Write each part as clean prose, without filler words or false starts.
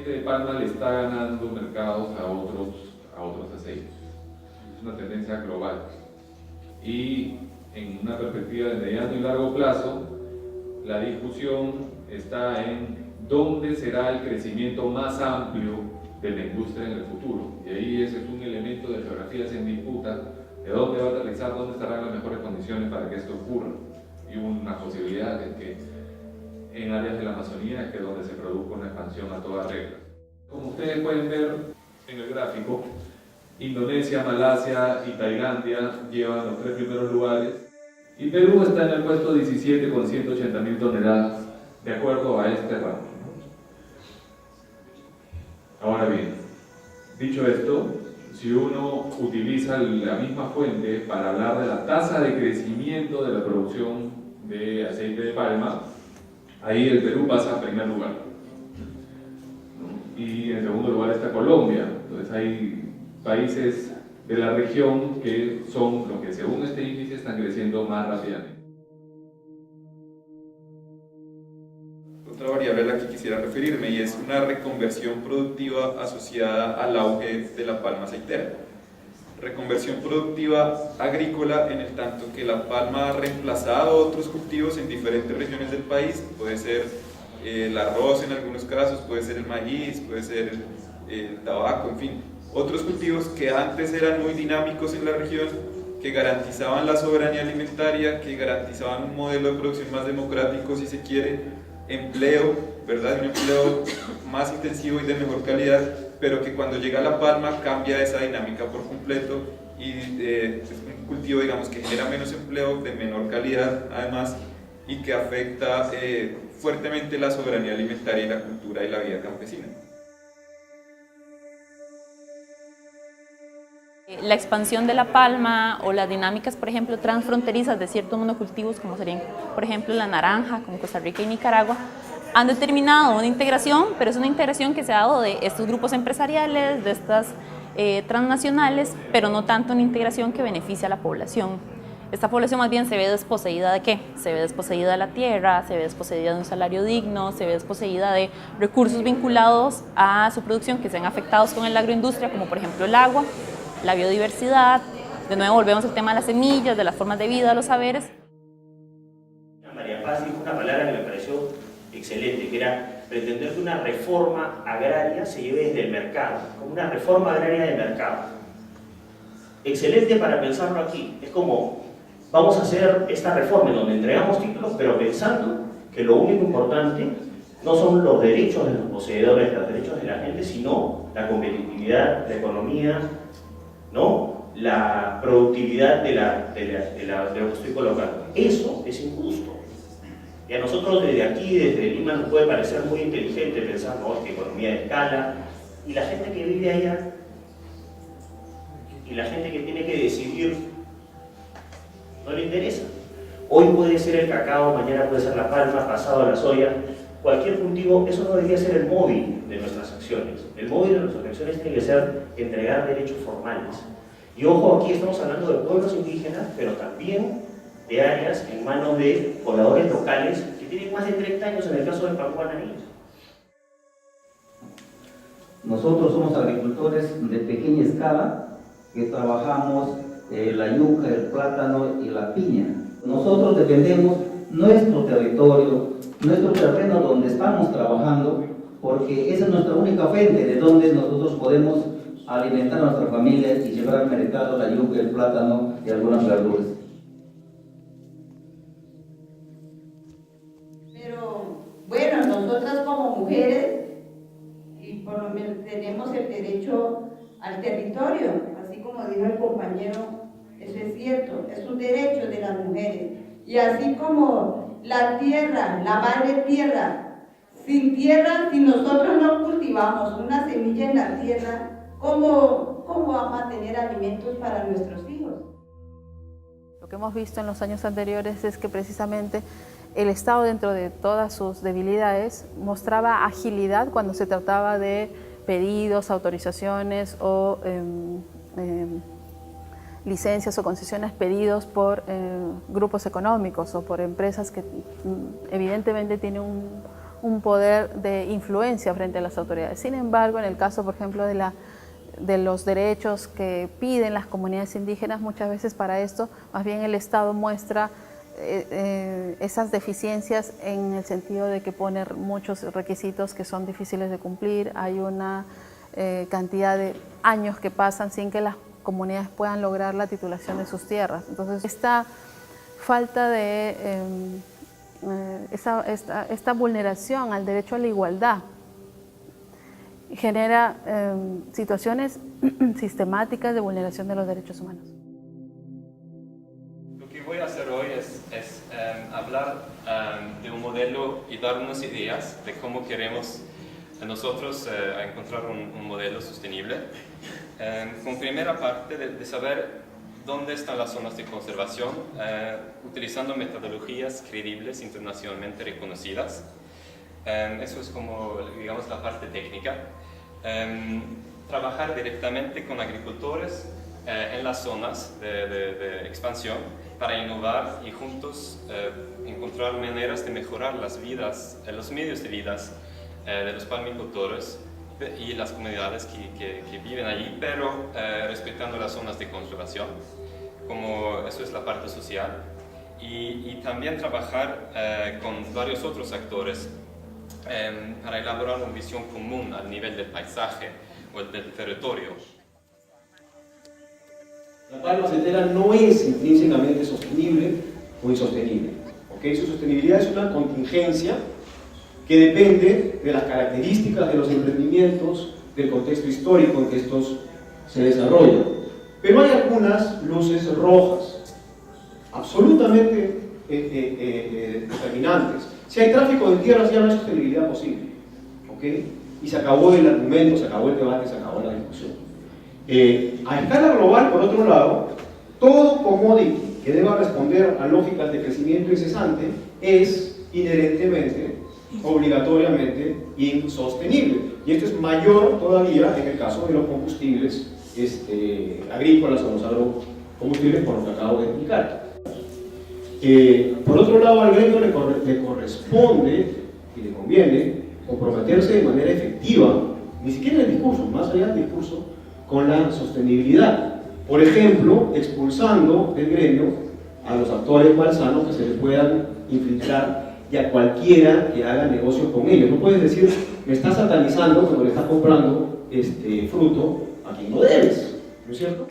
aceite de palma le está ganando mercados a otros aceites. Es una tendencia global. Y en una perspectiva de mediano y largo plazo, la discusión está en dónde será el crecimiento más amplio de la industria en el futuro. Y ahí ese es un elemento de geografías en disputa, de dónde va a aterrizar, dónde estarán las mejores condiciones para que esto ocurra. Y una posibilidad de que en áreas de la Amazonía, que es donde se produzca una expansión a toda regla. Como ustedes pueden ver en el gráfico, Indonesia, Malasia y Tailandia llevan los 3 primeros lugares y Perú está en el puesto 17 con 180.000 toneladas, de acuerdo a este rango. Ahora bien, dicho esto, si uno utiliza la misma fuente para hablar de la tasa de crecimiento de la producción de aceite de palma, ahí el Perú pasa a primer lugar, ¿no? Y en segundo lugar está Colombia. Entonces hay países de la región que son los que según este índice están creciendo más rápidamente. Otra variable a la que quisiera referirme y es una reconversión productiva asociada al auge de la palma aceitera. Reconversión productiva agrícola en el tanto que la palma ha reemplazado otros cultivos en diferentes regiones del país, puede ser el arroz en algunos casos, puede ser el maíz, puede ser el tabaco, en fin, otros cultivos que antes eran muy dinámicos en la región, que garantizaban la soberanía alimentaria, que garantizaban un modelo de producción más democrático si se quiere, empleo, ¿verdad? Un empleo más intensivo y de mejor calidad, pero que cuando llega la palma cambia esa dinámica por completo y es un cultivo, digamos, que genera menos empleo, de menor calidad además, y que afecta fuertemente la soberanía alimentaria y la cultura y la vida campesina. La expansión de la palma o las dinámicas, por ejemplo, transfronterizas de ciertos monocultivos, como serían, por ejemplo, la naranja, como Costa Rica y Nicaragua, han determinado una integración, pero es una integración que se ha dado de estos grupos empresariales, de estas transnacionales, pero no tanto una integración que beneficia a la población. Esta población más bien se ve desposeída ¿de qué? Se ve desposeída de la tierra, se ve desposeída de un salario digno, se ve desposeída de recursos vinculados a su producción que sean afectados con la agroindustria, como por ejemplo el agua, la biodiversidad. De nuevo volvemos al tema de las semillas, de las formas de vida, de los saberes. María Paz dijo una palabra que me pareció excelente, que era pretender que una reforma agraria se lleve desde el mercado, como una reforma agraria de mercado. Excelente para pensarlo aquí. Es como, vamos a hacer esta reforma en donde entregamos títulos, pero pensando que lo único importante no son los derechos de los poseedores, los derechos de la gente, sino la competitividad, la economía, ¿no? La productividad de lo que estoy colocando. Eso es injusto. Y a nosotros desde aquí, desde Lima, nos puede parecer muy inteligente pensar, no, es que economía de escala, y la gente que vive allá, y la gente que tiene que decidir, no le interesa. Hoy puede ser el cacao, mañana puede ser la palma, pasado la soya, cualquier cultivo. Eso no debería ser el móvil de nuestras acciones. El móvil de nuestras acciones tiene que ser entregar derechos formales. Y ojo, aquí estamos hablando de pueblos indígenas, pero también de áreas en manos de pobladores locales que tienen más de 30 años en el caso de Papúa Nueva Guinea. Nosotros somos agricultores de pequeña escala que trabajamos la yuca, el plátano y la piña. Nosotros defendemos nuestro territorio, nuestro terreno donde estamos trabajando, porque esa es nuestra única fuente de donde nosotros podemos alimentar a nuestra familia y llevar al mercado la yuca, el plátano y algunas verduras. Pero bueno, nosotras como mujeres y por lo menos tenemos el derecho al territorio, así como dijo el compañero, eso es cierto, es un derecho de las mujeres. Y así como la tierra, la madre tierra, si nosotros no cultivamos una semilla en la tierra, ¿cómo vamos a tener alimentos para nuestros hijos? Lo que hemos visto en los años anteriores es que precisamente el Estado, dentro de todas sus debilidades, mostraba agilidad cuando se trataba de pedidos, autorizaciones o licencias o concesiones pedidos por grupos económicos o por empresas que evidentemente tienen un poder de influencia frente a las autoridades. Sin embargo, en el caso, por ejemplo, de los derechos que piden las comunidades indígenas, muchas veces para esto, más bien el Estado muestra esas deficiencias en el sentido de que pone muchos requisitos que son difíciles de cumplir, hay una cantidad de años que pasan sin que las comunidades puedan lograr la titulación de sus tierras. Entonces, esta falta de esta vulneración al derecho a la igualdad genera situaciones sistemáticas de vulneración de los derechos humanos. Lo que voy a hacer hoy es hablar de un modelo y dar unas ideas de cómo queremos nosotros encontrar un modelo sostenible. Con primera parte de saber dónde están las zonas de conservación, utilizando metodologías creíbles, internacionalmente reconocidas. Eso es como, digamos, la parte técnica. Trabajar directamente con agricultores en las zonas de expansión para innovar y juntos encontrar maneras de mejorar las vidas, los medios de vida de los palmicultores y las comunidades que viven allí, pero respetando las zonas de conservación, como eso es la parte social, y también trabajar con varios otros actores para elaborar una visión común al nivel del paisaje o del territorio. La palma aceitera no es intrínsecamente sostenible o insostenible. ¿Okay? Su sostenibilidad es una contingencia que depende de las características de los emprendimientos, del contexto histórico en que estos se desarrollan. Pero hay algunas luces rojas, absolutamente determinantes. Si hay tráfico de tierras ya no hay sostenibilidad posible. ¿Okay? Y se acabó el argumento, se acabó el debate, se acabó la discusión. A escala global, por otro lado, todo commodity que deba responder a lógicas de crecimiento incesante es inherentemente, obligatoriamente insostenible. Y esto es mayor todavía en el caso de los combustibles agrícolas o los agrocombustibles, por lo que acabo de explicar. Por otro lado, al gremio le corresponde y le conviene comprometerse de manera efectiva, ni siquiera en el discurso, más allá del discurso, con la sostenibilidad. Por ejemplo, expulsando del gremio a los actores malsanos que se les puedan infiltrar y a cualquiera que haga negocios con ellos. No puedes decir, me estás satanizando cuando le estás comprando fruto a quien no debes, ¿no es cierto?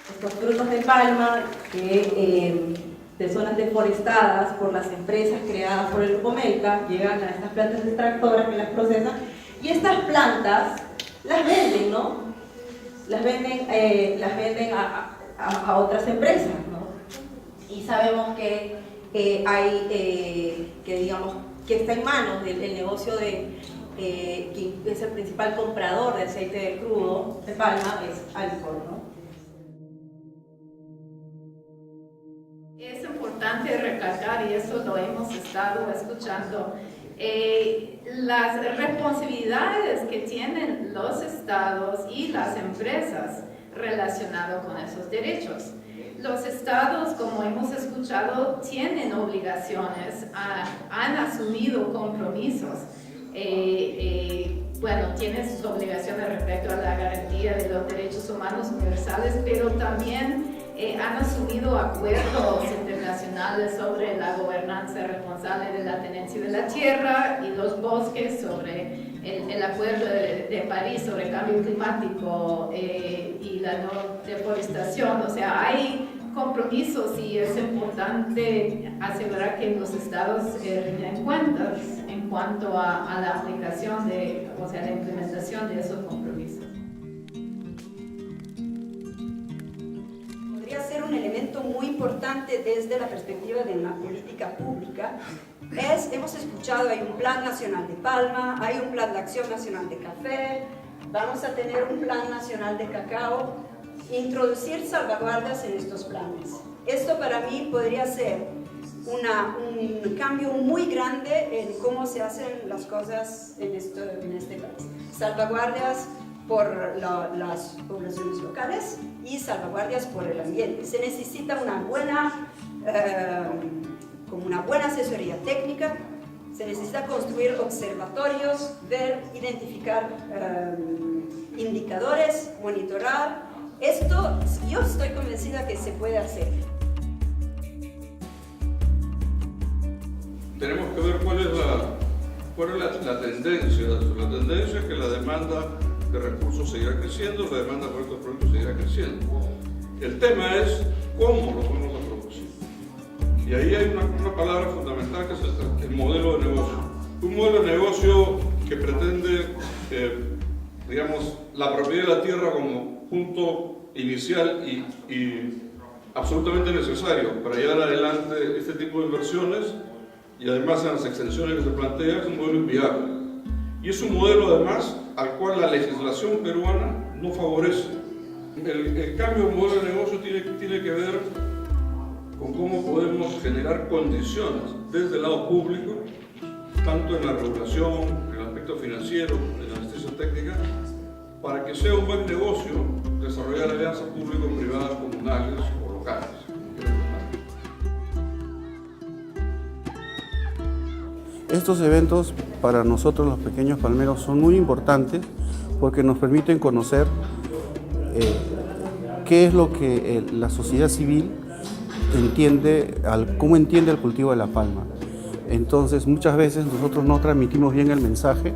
Estos frutos de palma de zonas deforestadas por las empresas creadas por el Grupo Melca llegan a estas plantas extractoras que las procesan, y estas plantas las venden, ¿no? Las venden a otras empresas, ¿no? Y sabemos que que está en manos del negocio que es el principal comprador de aceite de crudo de palma, es Alcor, ¿no? Es importante recalcar, y eso lo hemos estado escuchando, las responsabilidades que tienen los estados y las empresas relacionadas con esos derechos. Los estados, como hemos escuchado, tienen obligaciones, han asumido compromisos. Tienen sus obligaciones respecto a la garantía de los derechos humanos universales, pero también han asumido acuerdos internacionales sobre la gobernanza responsable de la tenencia de la tierra y los bosques, sobre el acuerdo de París sobre cambio climático y la no deforestación. O sea, hay compromisos y es importante asegurar que los estados rinden cuentas en cuanto a la aplicación la implementación de esos compromisos. Podría ser un elemento muy importante desde la perspectiva de una política pública. Hemos escuchado, hay un Plan Nacional de Palma, hay un Plan de Acción Nacional de Café, vamos a tener un Plan Nacional de Cacao. Introducir salvaguardas en estos planes. Esto para mí podría ser un cambio muy grande en cómo se hacen las cosas en este país. Salvaguardias por las poblaciones locales y salvaguardias por el ambiente. Se necesita una buena asesoría técnica, Se necesita construir observatorios, ver, identificar indicadores, monitorar. Esto yo estoy convencida que se puede hacer. Tenemos que ver cuál es la tendencia. La tendencia es que la demanda de recursos seguirá creciendo, la demanda por estos productos seguirá creciendo. El tema es cómo los vamos a producir. Y ahí hay una palabra fundamental que es el modelo de negocio. Un modelo de negocio que pretende, digamos, la propiedad de la tierra como punto inicial y absolutamente necesario para llevar adelante este tipo de inversiones, y además en las extensiones que se plantea es un modelo inviable. Y es un modelo además al cual la legislación peruana no favorece. El cambio de modelo de negocio tiene que ver con cómo podemos generar condiciones desde el lado público, tanto en la regulación, en el aspecto financiero, en la asistencia técnica, para que sea un buen negocio desarrollar alianzas público-privadas, comunales o locales. Estos eventos para nosotros los pequeños palmeros son muy importantes porque nos permiten conocer qué es lo que la sociedad civil entiende, cómo entiende el cultivo de la palma. Entonces muchas veces nosotros no transmitimos bien el mensaje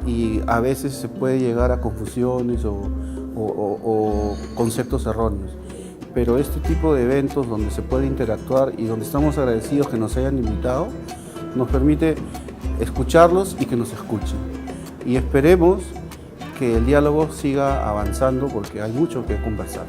y a veces se puede llegar a confusiones o conceptos erróneos. Pero este tipo de eventos donde se puede interactuar y donde estamos agradecidos que nos hayan invitado, nos permite escucharlos y que nos escuchen. Y esperemos que el diálogo siga avanzando porque hay mucho que conversar.